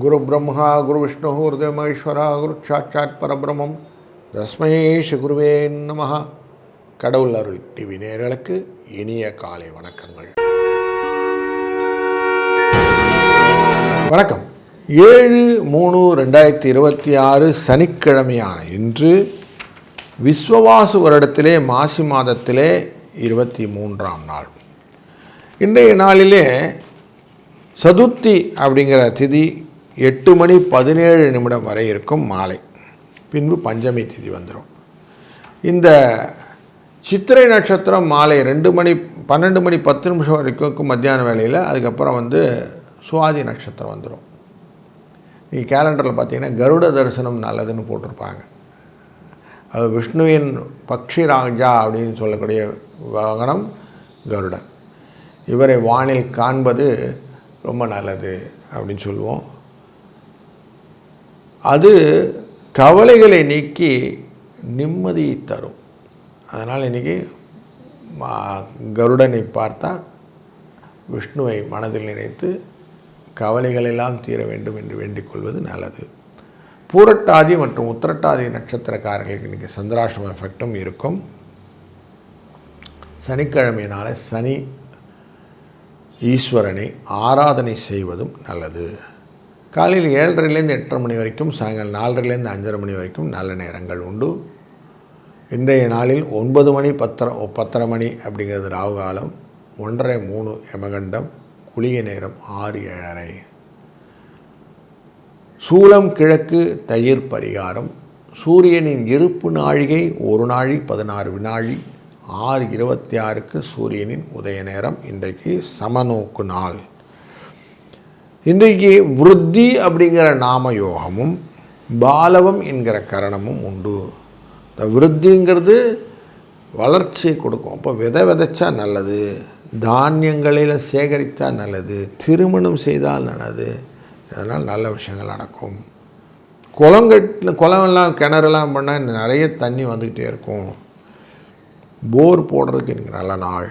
குரு பிரம்மா குரு விஷ்ணு குருதேவமேஸ்வரா குரு சாட்சாத் பரபிரம்மம் தஸ்மை ஸ்ரீ குருவே நமஹ. கடவுள் அருள் டிவி நேயர்களுக்கு இனிய காலை வணக்கங்கள். வணக்கம். 7/3/2026 சனிக்கிழமையான இன்று விஸ்வவாசு வருடத்திலே மாசி மாதத்திலே 23ஆம் நாள். இன்றைய நாளிலே சதுர்த்தி அப்படிங்கிற திதி 8:17 வரை இருக்கும் மாலை. பின்பு பஞ்சமி திதி வந்துடும். இந்த சித்திரை நட்சத்திரம் மாலை 12:10 வரைக்கும் மத்தியான வேளையில். அதுக்கப்புறம் சுவாதி நட்சத்திரம் வந்துடும். நீங்கள் கேலண்டரில் பார்த்தீங்கன்னா கருட தரிசனம் நல்லதுன்னு போட்டிருப்பாங்க. அது விஷ்ணுவின் பக்ஷி ராஜா அப்படின்னு சொல்லக்கூடிய வாகனம் கருடன். இவரை வானில் காண்பது ரொம்ப நல்லது அப்படின்னு சொல்லுவோம். அது கவலைகளை நீக்கி நிம்மதியை தரும். அதனால் இன்றைக்கி கருடனை பார்த்தா விஷ்ணுவை மனதில் நினைத்து கவலைகளெல்லாம் தீர வேண்டும் என்று வேண்டிக் கொள்வது நல்லது. பூரட்டாதி மற்றும் உத்திரட்டாதி நட்சத்திரக்காரர்களுக்கு இன்றைக்கி சந்திராஷ்டம எஃபெக்டும் இருக்கும். சனிக்கிழமையினால் சனி ஈஸ்வரனை ஆராதனை செய்வதும் நல்லது. காலையில் 7:30 8:30 மணி வரைக்கும், சாயங்காலம் 4:30 5:30 வரைக்கும் நல்ல நேரங்கள் உண்டு. இன்றைய நாளில் 9 மணி 10:30 மணி அப்படிங்கிறது ராகு காலம், 1:30 3 யமகண்டம், குளிகை நேரம் 6 7:30. சூலம் கிழக்கு, தயிர் பரிகாரம். சூரியனின் இருப்பு நாழிகை 1 நாழி 16 வினாழி. 6:26க்கு சூரியனின் உதய நேரம். இன்றைக்கு சமநோக்கு நாள். இன்றைக்கு விருத்தி அப்படிங்கிற நாம யோகமும் பாலவம் என்கிற கரணமும் உண்டு. இந்த விருத்திங்கிறது வளர்ச்சியை கொடுக்கும். அப்போ விதைச்சா நல்லது, தானியங்களில் சேகரித்தா நல்லது, திருமணம் செய்தால் நல்லது. இதனால் நல்ல விஷயங்கள் நடக்கும். குளமெல்லாம் கிணறுலாம் பண்ணால் நிறைய தண்ணி வந்துக்கிட்டே இருக்கும். போர் போடுறதுக்கு எனக்கு நல்ல நாள்.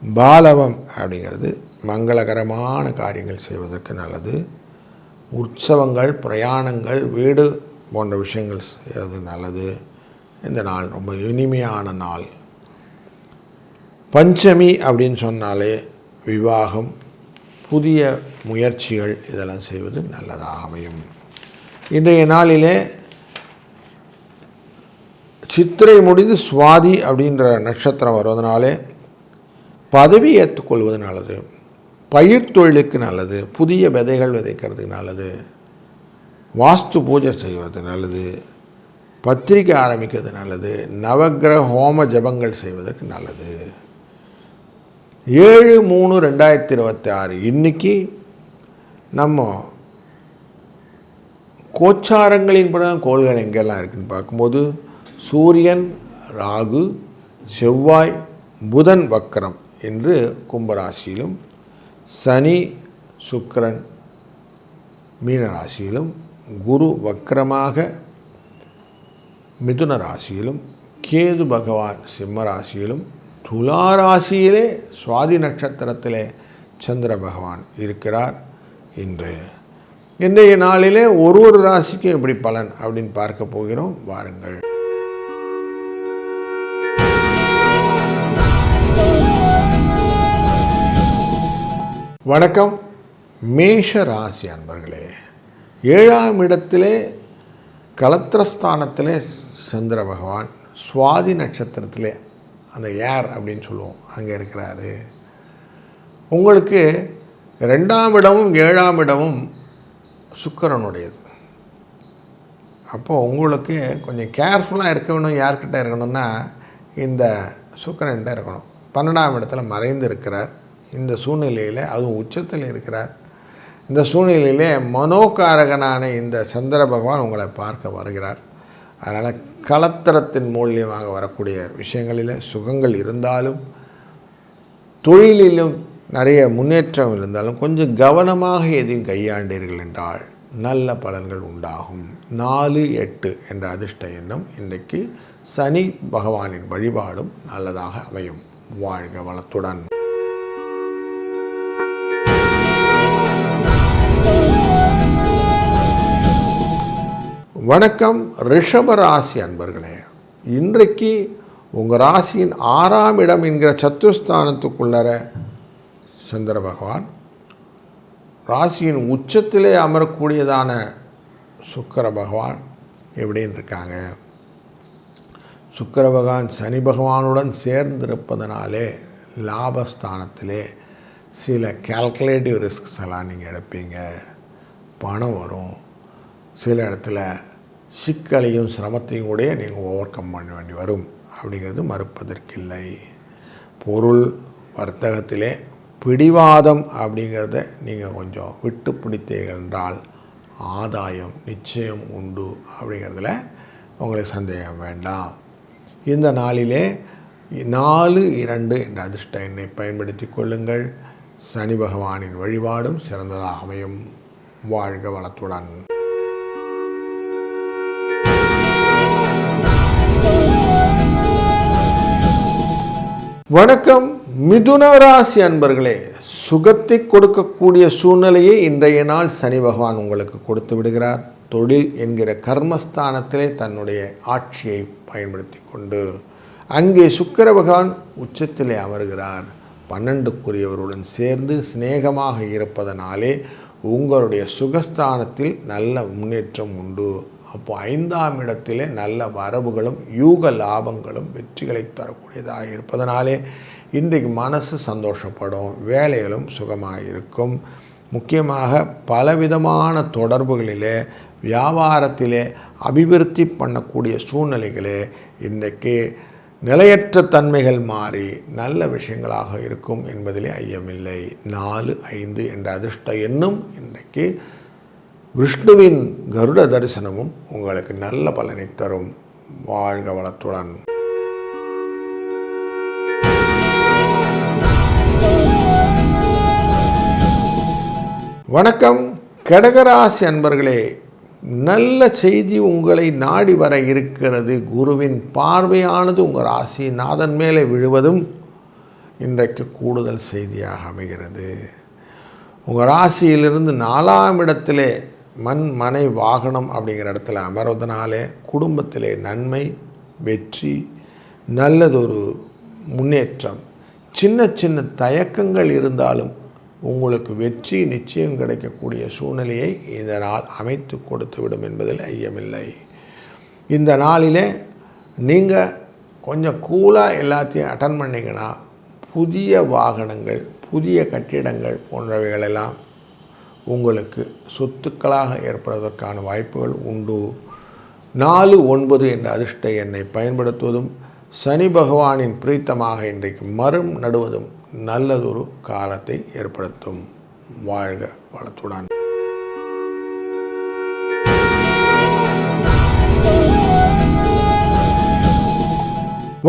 பாலவம் அப்படிங்கிறது மங்களகரமான காரியங்கள் செய்வதற்கு நல்லது. உற்சவங்கள், பிரயாணங்கள், வீடு போன்ற விஷயங்கள் செய்வது நல்லது. இந்த நாள் ரொம்ப இனிமையான நாள். பஞ்சமி அப்படின்னு சொன்னாலே விவாகம், புதிய முயற்சிகள் இதெல்லாம் செய்வது நல்லதாக அமையும். இன்றைய நாளிலே சித்திரை முடிந்து சுவாதி அப்படின்ற நட்சத்திரம் வருவதனாலே பதவி ஏற்றுக்கொள்வது நல்லது. பயிர் தொழிலுக்கு நல்லது. புதிய விதைகள் விதைக்கிறதுக்கு நல்லது. வாஸ்து பூஜை செய்வது நல்லது. பத்திரிக்கை ஆரம்பிக்கிறது நல்லது. நவக்கிரக ஹோம ஜபங்கள் செய்வதற்கு நல்லது. 7/3/2026 இன்றைக்கி நம்ம கோச்சாரங்களின்படி கோள்கள் எங்கெல்லாம் இருக்குதுன்னு பார்க்கும்போது சூரியன் ராகு, செவ்வாய் புதன் வக்கரம் என்று கும்பராசியிலும், சனி சுக்கிரன் மீனராசியிலும், குரு வக்கரமாக மிதுன ராசியிலும், கேது பகவான் சிம்ம ராசியிலும், துலா ராசியிலே சுவாதி நட்சத்திரத்திலே சந்திர பகவான் இருக்கிறார். இன்றைய நாளிலே ஒரு ராசிக்கும் எப்படி பலன் அப்படின்னு பார்க்க போகிறோம். வாருங்கள். வணக்கம். மேஷ ராசி அன்பர்களே, 7ஆம் இடத்திலே கலத்திரஸ்தானத்திலே சந்திர பகவான், சுவாதி நட்சத்திரத்திலே அந்த ஏர் அப்படின்னு சொல்லுவோம் அங்கே இருக்கிறாரு. உங்களுக்கு 2ஆம் இடமும் 7ஆம் இடமும் சுக்கிரனுடையது. அப்போது உங்களுக்கு கொஞ்சம் கேர்ஃபுல்லாக இருக்கணும். யார்கிட்ட இருக்கணும்னா இந்த சுக்கிரன்கிட்ட இருக்கணும். 12ஆம் இடத்துல மறைந்து இருக்கிறார். இந்த சூழ்நிலையில் அதுவும் உச்சத்தில் இருக்கிறார். இந்த சூழ்நிலையிலே மனோகாரகனான இந்த சந்திர பகவான் உங்களை பார்க்க வருகிறார். அதனால் கலத்திரத்தின் மூலியமாக வரக்கூடிய விஷயங்களில் சுகங்கள் இருந்தாலும், தொழிலிலும் நிறைய முன்னேற்றம் இருந்தாலும் கொஞ்சம் கவனமாக எதையும் கையாண்டீர்கள் என்றால் நல்ல பலன்கள் உண்டாகும். 4 8 என்ற அதிர்ஷ்ட எண்ணம். இன்றைக்கு சனி பகவானின் வழிபாடும் நல்லதாக அமையும். வாழ்க வளத்துடன். வணக்கம் ரிஷப ராசி அன்பர்களே. இன்றைக்கு உங்கள் ராசியின் 6ஆம் இடம் என்கிற சத்துருஸ்தானத்துக்குள்ளர சந்திர பகவான், ராசியின் உச்சத்திலே அமரக்கூடியதான சுக்கிர பகவான் எப்படின்னு இருக்காங்க. சுக்கிர பகவான் சனி பகவானுடன் சேர்ந்திருப்பதனாலே லாபஸ்தானத்திலே சில கால்குலேட்டிவ் ரிஸ்க்ஸ் எல்லாம் நீங்கள் எடுப்பீங்க. பணம் வரும். சில இடத்துல சிக்கலையும் சிரமத்தையும் கூட நீங்கள் ஓவர் கம் பண்ண வேண்டி வரும். அப்படிங்கிறது மறுப்பதற்கில்லை. பொருள் வர்த்தகத்திலே பிடிவாதம் அப்படிங்கிறத நீங்கள் கொஞ்சம் விட்டு பிடித்தீர்கள் என்றால் ஆதாயம் நிச்சயம் உண்டு. அப்படிங்கிறதுல உங்களுக்கு சந்தேகம் வேண்டாம். இந்த நாளிலே 4-2 என்ற அதிர்ஷ்ட எண்ணை பயன்படுத்தி கொள்ளுங்கள். சனி பகவானின் வழிபாடும் சிறந்ததாக அமையும். வாழ்க வளத்துடன். வணக்கம் மிதுன ராசி அன்பர்களே. சுகத்தை கொடுக்கக்கூடிய சூழ்நிலையை இன்றைய நாள் சனி பகவான் உங்களுக்கு கொடுத்து விடுகிறார். தொழில் என்கிற கர்மஸ்தானத்திலே தன்னுடைய ஆட்சியை பயன்படுத்தி கொண்டு அங்கே சுக்கிர பகவான் உச்சத்திலே அமர்கிறார். 12க்குரியவருடன் சேர்ந்து சிநேகமாக இருப்பதனாலே உங்களுடைய சுகஸ்தானத்தில் நல்ல முன்னேற்றம் உண்டு. அப்போ 5ஆம் இடத்திலே நல்ல வரவுகளும் யூக லாபங்களும் வெற்றிகளை தரக்கூடியதாக இருப்பதனாலே இன்றைக்கு மனசு சந்தோஷப்படும். வேலைகளும் சுகமாக இருக்கும். முக்கியமாக பலவிதமான தொடர்புகளிலே வியாபாரத்திலே அபிவிருத்தி பண்ணக்கூடிய சூழ்நிலைகளே இன்றைக்கு நிலையற்ற தன்மைகள் மாறி நல்ல விஷயங்களாக இருக்கும் என்பதிலே ஐயமில்லை. 4-5 என்ற அதிர்ஷ்ட எண்ணும் இன்றைக்கு விஷ்ணுவின் கருட தரிசனமும் உங்களுக்கு நல்ல பலனை தரும். வாழ்க வளத்துடன். வணக்கம் கடகராசி அன்பர்களே. நல்ல செய்தி உங்களை நாடி வர இருக்கிறது. குருவின் பார்வையானது உங்கள் ராசிநாதன் மேலே விழுவதும் இன்றைக்கு கூடுதல் செய்தியாக அமைகிறது. உங்கள் ராசியிலிருந்து 4ஆம் இடத்திலே மண் மனை வாகனம் அப்படிங்கிற இடத்துல அமர்வதனாலே குடும்பத்திலே நன்மை, வெற்றி, நல்லதொரு முன்னேற்றம். சின்ன சின்ன தயக்கங்கள் இருந்தாலும் உங்களுக்கு வெற்றி நிச்சயம் கிடைக்கக்கூடிய சூழ்நிலையை இந்த நாள் அமைத்து கொடுத்து விடும் என்பதில் ஐயமில்லை. இந்த நாளிலே நீங்கள் கொஞ்சம் கூலாக எல்லாத்தையும் அட்டன் பண்ணிங்கன்னா புதிய வாகனங்கள், புதிய கட்டிடங்கள் போன்றவைகளெல்லாம் உங்களுக்கு சொத்துக்களாக ஏற்படுவதற்கான வாய்ப்புகள் உண்டு. 4-9 என்ற அதிர்ஷ்ட எண்ணை பயன்படுத்துவதும் சனி பகவானின் பிரீத்தமாக இன்றைக்கு மரம் நடுவதும் நல்லதொரு காலத்தை ஏற்படுத்தும். வாழ்க வளத்துடன்.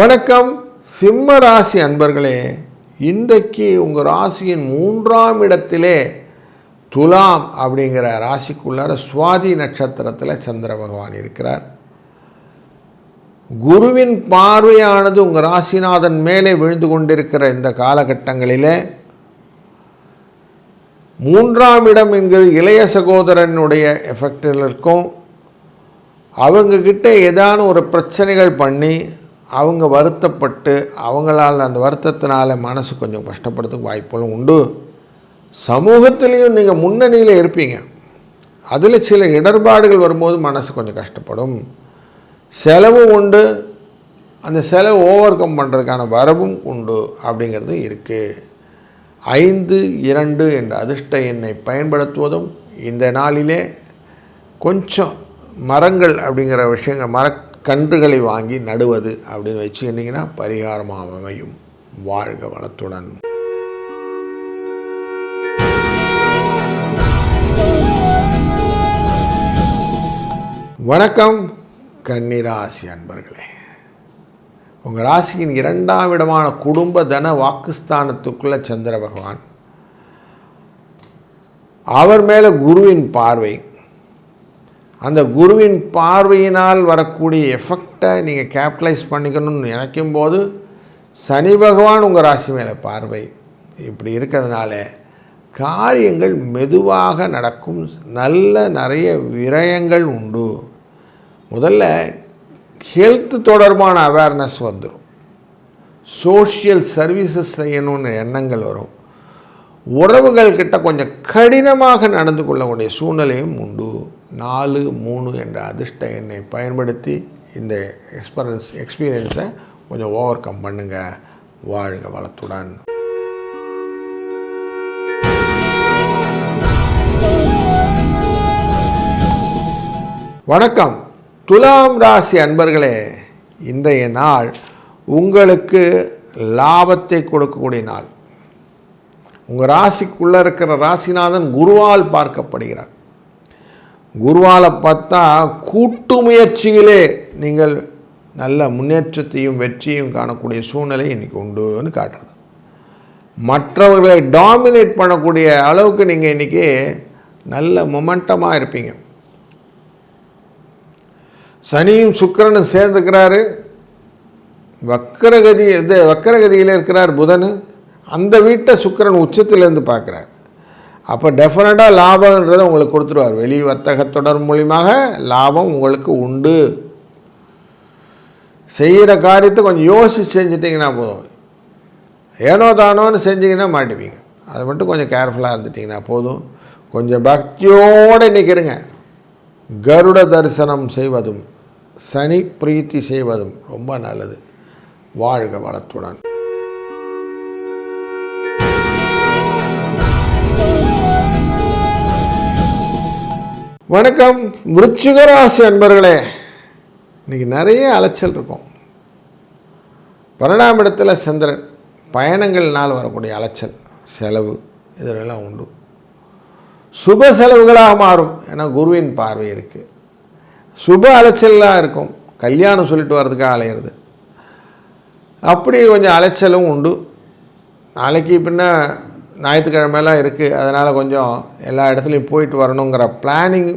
வணக்கம் சிம்ம ராசி அன்பர்களே. இன்றைக்கு உங்கள் ராசியின் 3ஆம் இடத்திலே துலாம் அப்படிங்கிற ராசிக்குள்ளார சுவாதி நட்சத்திரத்தில் சந்திர பகவான் இருக்கிறார். குருவின் பார்வையானது உங்கள் ராசிநாதன் மேலே விழுந்து கொண்டிருக்கிற இந்த காலகட்டங்களிலே 3ஆம் இடம் என்கிறது இளைய சகோதரனுடைய எஃபெக்டில் இருக்கும். அவங்கக்கிட்ட ஏதான ஒரு பிரச்சனைகள் பண்ணி அவங்க வருத்தப்பட்டு அவங்களால் அந்த வருத்தத்தினால மனசு கொஞ்சம் கஷ்டப்படுறதுக்கு வாய்ப்புகளும் உண்டு. சமூகத்திலையும் நீங்கள் முன்னணியில் இருப்பீங்க. அதில் சில இடர்பாடுகள் வரும்போது மனசு கொஞ்சம் கஷ்டப்படும். செலவும் உண்டு. அந்த செலவு ஓவர் கம் பண்ணுறதுக்கான வரவும் உண்டு அப்படிங்கிறது இருக்குது. 5-2 என்ற அதிர்ஷ்ட எண்ணை பயன்படுத்துவதும் இந்த நாளிலே கொஞ்சம் மரங்கள் அப்படிங்கிற விஷயங்கள் மரக்கன்றுகளை வாங்கி நடுவது அப்படின்னு வச்சுக்கிட்டிங்கன்னா பரிகாரமாக அமையும். வாழ்க வளத்துடன். வணக்கம் கன்னிராசி அன்பர்களே. உங்கள் ராசியின் 2ஆம் இடமான குடும்ப தன வாக்குஸ்தானத்துக்குள்ள சந்திர பகவான், அவர் மேலே குருவின் பார்வை. அந்த குருவின் பார்வையினால் வரக்கூடிய எஃபெக்டை நீங்கள் கேபிட்டலைஸ் பண்ணிக்கணும்னு நினைக்கும் போது சனி பகவான் உங்கள் ராசி மேலே பார்வை. இப்படி இருக்கிறதுனால காரியங்கள் மெதுவாக நடக்கும். நல்ல நிறைய விரயங்கள் உண்டு. முதல்ல ஹெல்த் தொடர்பான அவேர்னஸ் வந்துடும். சோஷியல் சர்வீசஸ் செய்யணும்னு எண்ணங்கள் வரும். உறவுகள் கிட்ட கொஞ்சம் கடினமாக நடந்து கொள்ளக்கூடிய சூழ்நிலையும் உண்டு. 4-3 என்ற அதிர்ஷ்ட எண்ணை பயன்படுத்தி இந்த எக்ஸ்பீரியன்ஸை கொஞ்சம் ஓவர் கம் பண்ணுங்கள். வாழ்க வளத்துடன். வணக்கம் துலாம் ராசி அன்பர்களே, இன்றைய நாள் உங்களுக்கு லாபத்தை கொடுக்கக்கூடிய நாள். உங்கள் ராசிக்குள்ளே இருக்கிற ராசிநாதன் குருவால் பார்க்கப்படுகிறார். குருவால் பார்த்தா கூட்டு முயற்சிகளே நீங்கள் நல்ல முன்னேற்றத்தையும் வெற்றியும் காணக்கூடிய சூழ்நிலை இன்றைக்கி உண்டுன்னு காட்டுறது. மற்றவர்களை டாமினேட் பண்ணக்கூடிய அளவுக்கு நீங்கள் இன்றைக்கி நல்ல மொமெண்டமாக இருப்பீங்க. சனியும் சுக்கிரனும் சேர்ந்துக்கிறாரு. வக்கரகதியில் இருக்கிறார் புதன். அந்த வீட்டை சுக்கிரன் உச்சத்திலேருந்து பார்க்குறார். அப்போ டெஃபினட்டாக லாபம்ன்றதை உங்களுக்கு கொடுத்துருவார். வெளி வர்த்தக தொடர் மூலியமாக லாபம் உங்களுக்கு உண்டு. செய்கிற காரியத்தை கொஞ்சம் யோசித்து செஞ்சிட்டிங்கன்னா போதும். ஏனோ தானோன்னு செஞ்சிங்கன்னா மாட்டிப்பீங்க. அதை மட்டும் கொஞ்சம் கேர்ஃபுல்லாக இருந்துட்டிங்கன்னா போதும். கொஞ்சம் பக்தியோடு நிற்கிறங்க. கருட தரிசனம் செய்வதும் சனி பிரீத்தி செய்வதும் ரொம்ப நல்லது. வாழ்க வளத்துடன். வணக்கம் விருச்சிக ராசி அன்பர்களே, இன்றைக்கி நிறைய அலைச்சல் இருக்கும். 12ஆம் இடத்துல சந்திரன், பயணங்கள்னால் வரக்கூடிய அலைச்சல் செலவு இதெல்லாம் உண்டு. சுப செலவுகளாக மாறும். ஏன்னா குருவின் பார்வை இருக்குது. சுப அலைச்சலாக இருக்கும். கல்யாணம் சொல்லிட்டு வர்றதுக்காக அலையிறது, அப்படி கொஞ்சம் அலைச்சலும் உண்டு. நாளைக்கு பின்ன ஞாயிற்றுக்கிழமைலாம் இருக்குது. அதனால் கொஞ்சம் எல்லா இடத்துலையும் போயிட்டு வரணுங்கிற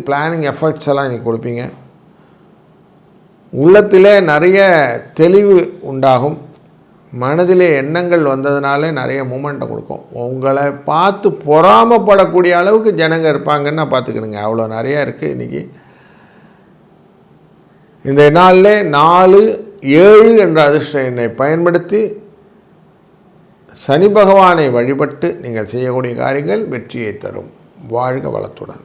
பிளானிங் எஃபர்ட்ஸ் எல்லாம் இன்றைக்கி கொடுப்பீங்க. உள்ளத்திலே நிறைய தெளிவு உண்டாகும். மனதிலே எண்ணங்கள் வந்ததுனாலே நிறைய மூமெண்ட்டை கொடுக்கும். உங்களை பார்த்து பொறாமப்படக்கூடிய அளவுக்கு ஜனங்கள் இருப்பாங்கன்னு நான் பார்த்துக்கணுங்க. அவ்வளோ நிறையா இருக்குது இன்றைக்கி. இந்த நாளில் 4-7 என்ற அதிர்ஷ்ட எண்ணை பயன்படுத்தி சனி பகவானை வழிபட்டு நீங்கள் செய்யக்கூடிய காரியங்கள் வெற்றியை தரும். வாழ்க வளத்துடன்.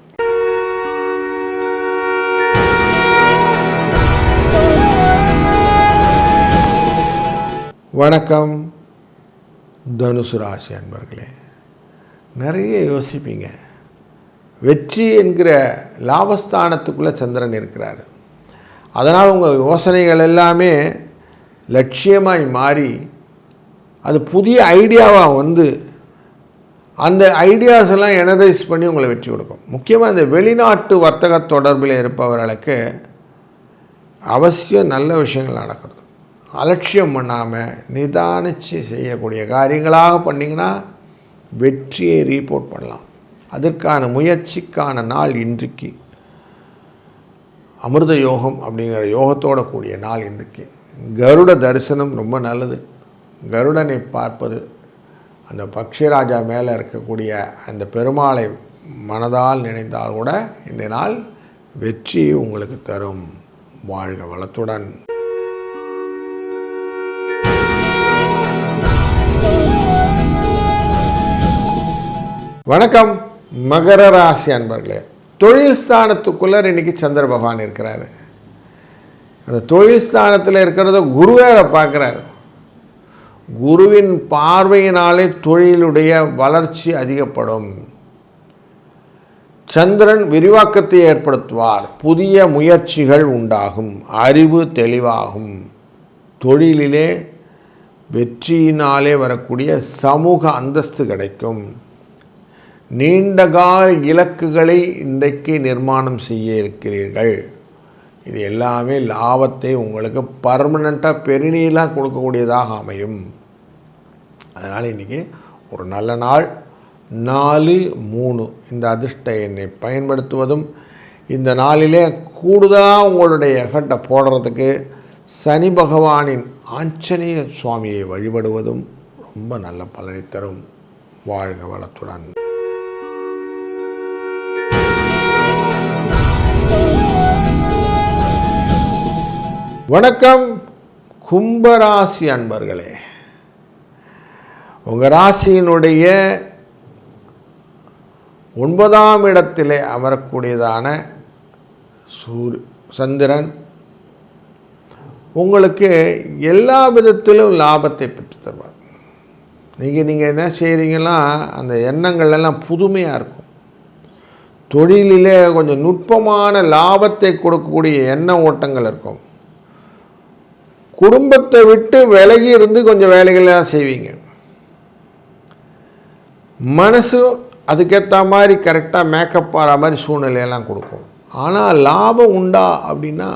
வணக்கம் தனுசு ராசி அன்பர்களே, நிறைய யோசிப்பீங்க. வெற்றி என்கிற லாபஸ்தானத்துக்குள்ளே சந்திரன் இருக்கிறார். அதனால் உங்கள் யோசனைகள் எல்லாமே லட்சியமாய் மாறி அது புதிய ஐடியாவாக வந்து அந்த ஐடியாஸ் எல்லாம் எனர்ஜைஸ் பண்ணி உங்களை வெற்றி கொடுக்கும். முக்கியமாக இந்த வெளிநாட்டு வர்த்தக தொடர்பில் இருப்பவர்களுக்கு அவசியம் நல்ல விஷயங்கள் நடக்கிறது. அலட்சியம் பண்ணாமல் நிதானித்து செய்யக்கூடிய காரியங்களாக பண்ணிங்கன்னா வெற்றியை ரீபோர்ட் பண்ணலாம். அதற்கான முயற்சிக்கான நாள் இன்றைக்கு. அமிர்த யோகம் அப்படிங்கிற யோகத்தோடு கூடிய நாள் இன்றைக்கு. கருட தரிசனம் ரொம்ப நல்லது. கருடனை பார்ப்பது, அந்த பக்ஷிராஜா மேலே இருக்கக்கூடிய அந்த பெருமாளை மனதால் நினைத்தால் கூட இந்த நாள் வெற்றி உங்களுக்கு தரும். வாழ்க வளத்துடன். வணக்கம் மகர ராசி அன்பர்களே, தொழில் ஸ்தானத்துக்குள்ளே இன்றைக்கி சந்திர பகவான் இருக்கிறாரு. அந்த தொழில் ஸ்தானத்தில் இருக்கிறத குருவேரை பார்க்குறாரு. குருவின் பார்வையினாலே தொழிலுடைய வளர்ச்சி அதிகப்படும். சந்திரன் விரிவாக்கத்தை ஏற்படுத்துவார். புதிய முயற்சிகள் உண்டாகும். அறிவு தெளிவாகும். தொழிலிலே வெற்றியினாலே வரக்கூடிய சமூக அந்தஸ்து கிடைக்கும். நீண்டகால இலக்குகளை இன்றைக்கு நிர்மாணம் செய்ய இருக்கிறீர்கள். இது எல்லாமே லாபத்தை உங்களுக்கு பர்மனெண்ட்டாக பெருநீளாக கொடுக்கக்கூடியதாக அமையும். அதனால் இன்றைக்கி ஒரு நல்ல நாள். 4-3 இந்த அதிர்ஷ்ட எண்ணை பயன்படுத்துவதும், இந்த நாளிலே கூடுதலாக உங்களுடைய எஃபர்ட்டை போடுறதுக்கு சனி பகவானின் ஆஞ்சநேய சுவாமியை வழிபடுவதும் ரொம்ப நல்ல பலனை தரும். வாழ்க வளத்துடன். வணக்கம் கும்பராசி அன்பர்களே. உங்கள் ராசியினுடைய 9ஆம் இடத்திலே அமரக்கூடியதான சந்திரன் உங்களுக்கு எல்லா விதத்திலும் லாபத்தை பெற்று தருவார். நீங்கள் என்ன செய்கிறீங்கன்னா அந்த எண்ணங்கள் எல்லாம் புதுமையாக இருக்கும். தொழிலிலே கொஞ்சம் நுட்பமான லாபத்தை கொடுக்கக்கூடிய எண்ண ஓட்டங்கள் இருக்கும். குடும்பத்தை விட்டு விலகி இருந்து கொஞ்சம் வேலைகள்லாம் செய்வீங்க. மனசு அதுக்கேற்ற மாதிரி கரெக்டாக மேக்கப் ஆகிற மாதிரி சூழ்நிலையெல்லாம் கொடுக்கும். ஆனால் லாபம் உண்டா அப்படின்னா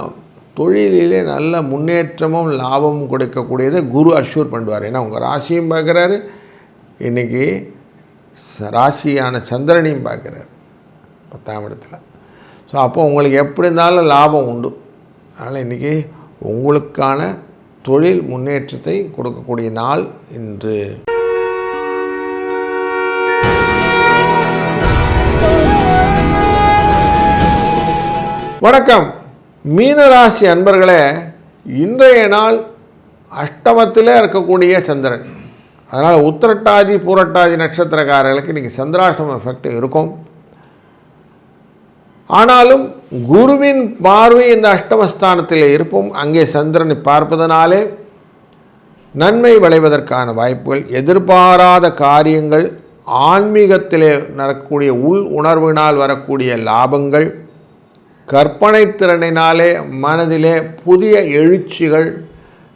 தொழிலிலே நல்ல முன்னேற்றமும் லாபமும் கொடுக்கக்கூடியதை குரு அஷ்யூர் பண்ணுவார். ஏன்னா உங்கள் ராசியும் பார்க்குறாரு, இன்றைக்கி ராசியான சந்திரனையும் பார்க்குறாரு 10ஆம் இடத்துல. ஸோ அப்போ உங்களுக்கு எப்படி இருந்தாலும் லாபம் உண்டு. அதனால் இன்றைக்கி உங்களுக்கான தொழில் முன்னேற்றத்தை கொடுக்கக்கூடிய நாள் இன்று. வணக்கம் மீனராசி அன்பர்களே. இன்றைய நாள் அஷ்டமத்திலே இருக்கக்கூடிய சந்திரன். அதனால் உத்திரட்டாதி பூரட்டாதி நட்சத்திரக்காரர்களுக்கு இன்றைக்கி சந்திராஷ்டம எஃபெக்ட் இருக்கும். ஆனாலும் குருவின் பார்வை இந்த அஷ்டமஸ்தானத்தில் இருப்போம். அங்கே சந்திரனை பார்ப்பதனாலே நன்மை விளைவதற்கான வாய்ப்புகள், எதிர்பாராத காரியங்கள், ஆன்மீகத்திலே நடக்கக்கூடிய உள் உணர்வினால் வரக்கூடிய லாபங்கள், கற்பனை திறனினாலே மனதிலே புதிய எழுச்சிகள்.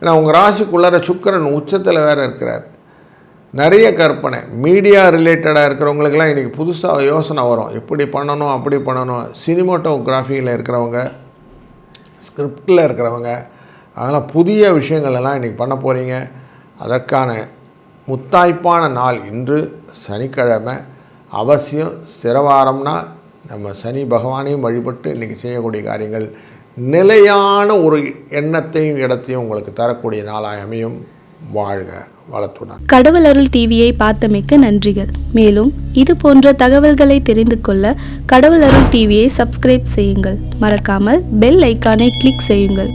ஏன்னா உங்கள் ராசிக்குள்ளார சுக்கிரன் உச்சத்தில் வேறு இருக்கிறார். நிறைய கற்பனை, மீடியா ரிலேட்டடாக இருக்கிறவங்களுக்கெல்லாம் இன்றைக்கி புதுசாக யோசனை வரும். இப்படி பண்ணணும் அப்படி பண்ணணும். சினிமாட்டோகிராஃபியில் இருக்கிறவங்க, ஸ்கிரிப்டில் இருக்கிறவங்க, அதெல்லாம் புதிய விஷயங்களெல்லாம் இன்றைக்கி பண்ண போகிறீங்க. அதற்கான முத்தாய்ப்பான நாள் இன்று சனிக்கிழமை. அவசியம் சிரவாரம்னா நம்ம சனி பகவானையும் வழிபட்டு இன்றைக்கி செய்யக்கூடிய காரியங்கள் நிலையான ஒரு எண்ணத்தையும் இடத்தையும் உங்களுக்கு தரக்கூடிய நாளாக அமையும். வாழ்க வளத்துடன். கடவுள் அருள் டிவியை பார்த்தமைக்க நன்றிகள். மேலும் இது போன்ற தகவல்களை தெரிந்து கொள்ள கடவுள் அருள் டிவியை சப்ஸ்கிரைப் செய்யுங்கள். மறக்காமல் பெல் ஐக்கானை கிளிக் செய்யுங்கள்.